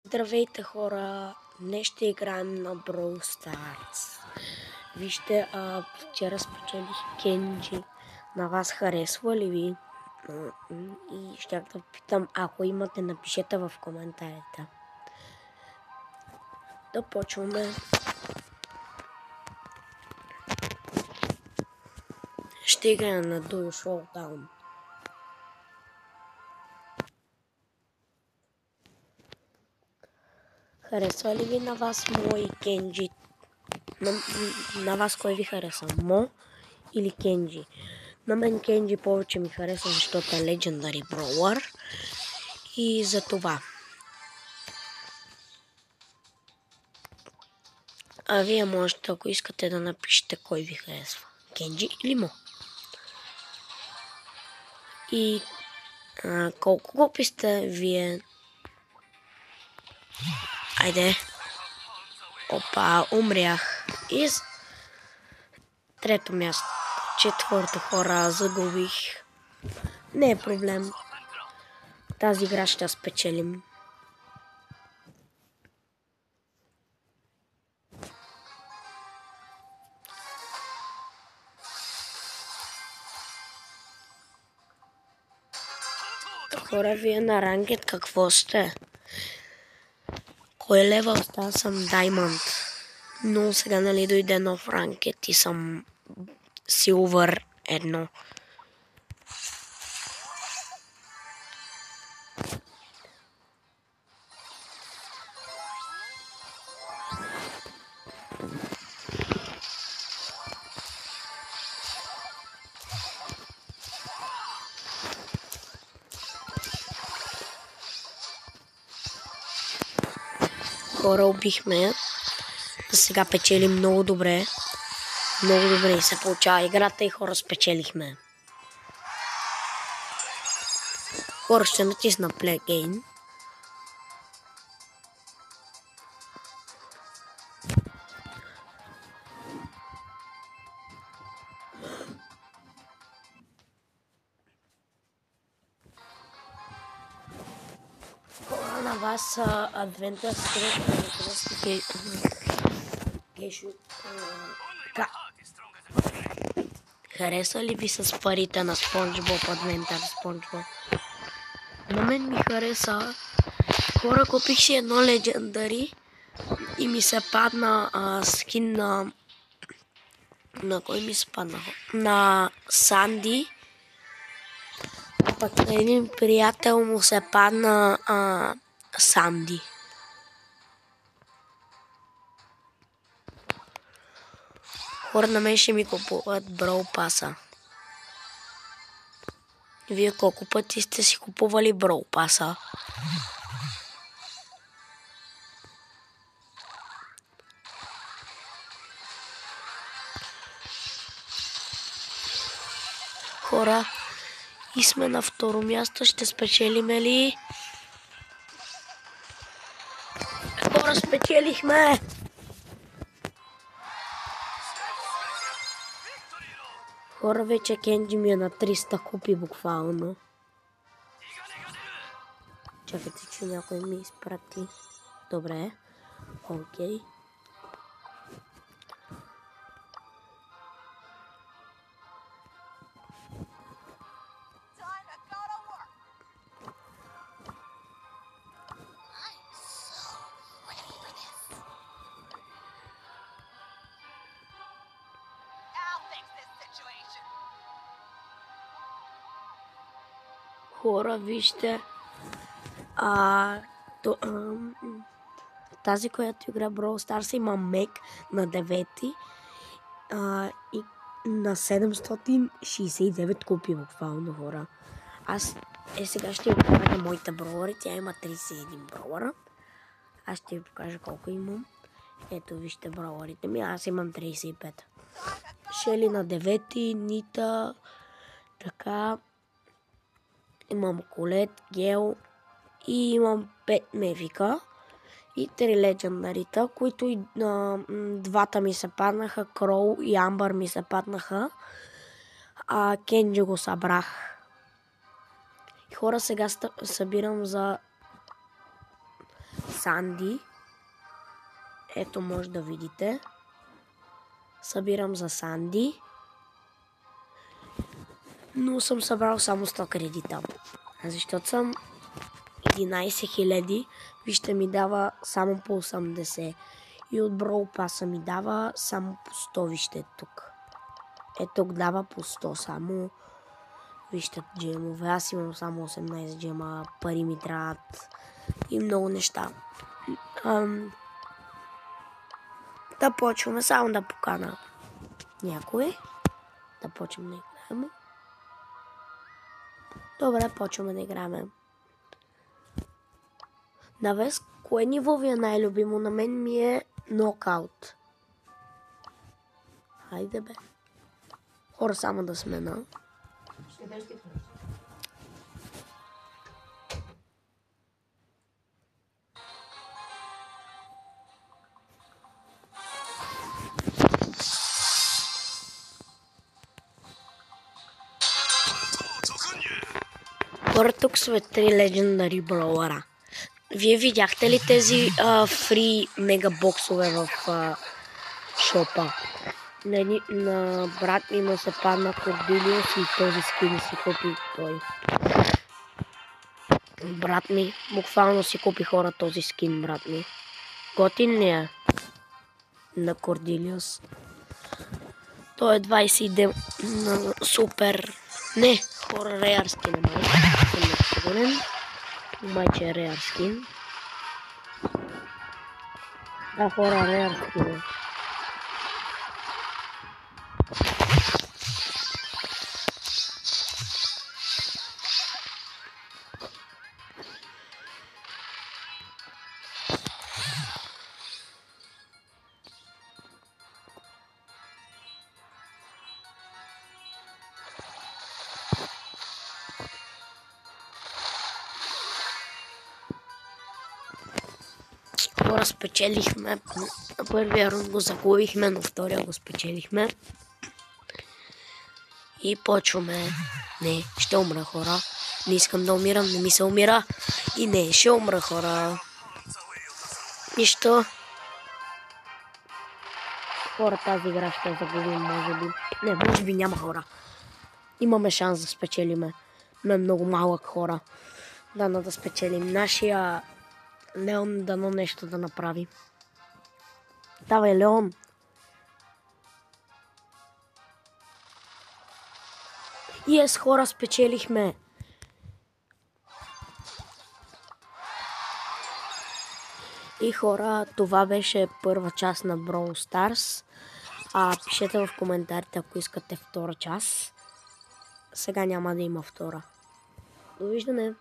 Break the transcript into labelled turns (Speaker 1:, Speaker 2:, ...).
Speaker 1: Здравейте хора, днес ще играем на Brawl Stars. Вижте, вчера спечелих Кенджи. На вас харесва ли ви? И щях да питам, ако имате, напишете в коментарите. Да почваме. Ще играем на Duo Showdown. Харесва ли ви на вас мои Кенджи? На вас кой ви хареса? Мо или Кенджи? На мен Кенджи повече ми хареса, защото е Legendary Brawler. И за това. А вие можете, ако искате, да напишете кой ви харесва. Кенджи или Мо. И колко глупи сте вие? Айде. Опа, умрях. И трето място. Четвърто, хора, загубих. Не е проблем. Тази игра ще спечелим. Хора, вие на ранкет какво сте? Кой левел сте? Аз съм Diamond. Но сега нали дойде нов ранкет и съм Silver 1. Хора, убихме. Сега печелим много добре. Много добре и се получава играта и хора спечелихме. Хора, ще натисна Play Game. Хора, на вас Adventure Хареса ли ви с парите на SpongeBob Adventure SpongeBob? На мен ми хареса. Хора, купих си едно Legendary и ми се падна скин на кой ми се падна? На Санди. А пък на един приятел му се падна Санди. Хора, на мен ще ми купуват Brawl Pass-а. Вие колко пъти сте си купували Brawl Pass-а? Хора, и сме на второ място. Ще спечелиме ли? Хора, спечелихме! Хора, вече Кенджи ми е на 300 купи буквално. Чакайте, че някой ми изпрати. Добре. Окей. Хора, вижте. Тази, която игра Brawl Stars, има мек на 9 и на 769 купи буквално, хора. Аз сега ще ви покажа моите бrawlери. Тя има 31 бrawlера. Аз ще ви покажа колко имам. Ето, вижте бrawlerите ми. Аз имам 35. Шели на 9, Нита, така. Имам Колет, Гел и имам 5 мевика и 3 легендарита, които и двата ми се паднаха, Кроу и Амбър ми се паднаха. Кенджи го събрах. И хора, сега събирам за Санди. Ето може да видите. Събирам за Санди. Но съм събрал само 100 кредита. Защото съм 11 000. Вижте, ми дава само по 80. И от Brawl Pass ми дава само по 100. Вижте тук. Тук дава по 100 само. Вижте джемове. Аз имам само 18 джема. Пари ми трябват. И много неща. Да почваме само да покана някой. Да почваме да играем. Добре, почваме да играем. Навес, кое ниво ви е най-любимо? На мен ми е нокаут. Хайде бе. Хора, само да смена. Хора, тук са 3 Legendary Brawler. Вие видяхте ли тези фри мегабоксове в шопа? На брат ми му се падна Кордилиус и този скин си купи той. Брат ми, буквално си купи хора този скин, брат ми. Готин ли е? На Кордилиус. Той е 29 супер. Не, хора, реар скин е май. Съм сигурен. Обаче е реар скин. Да, хора, реар скин е. Хора, спечелихме. На първия рунд го загубихме, на втория го спечелихме. И почваме. Не, ще умра, хора. Не искам да умирам, не ми се умира. И не, ще умра, хора. Нищо. Хора, тази игра ще загубим, може би. Не, може би няма, хора. Имаме шанс да спечелиме. Но е много малък, хора. Дано да спечелим. Нашия Леон дано нещо да направи. Давай, Леон. И хора, спечелихме. И хора, това беше първа част на Brawl Stars. Пишете в коментарите, ако искате втора част. Сега няма да има втора. Довиждане.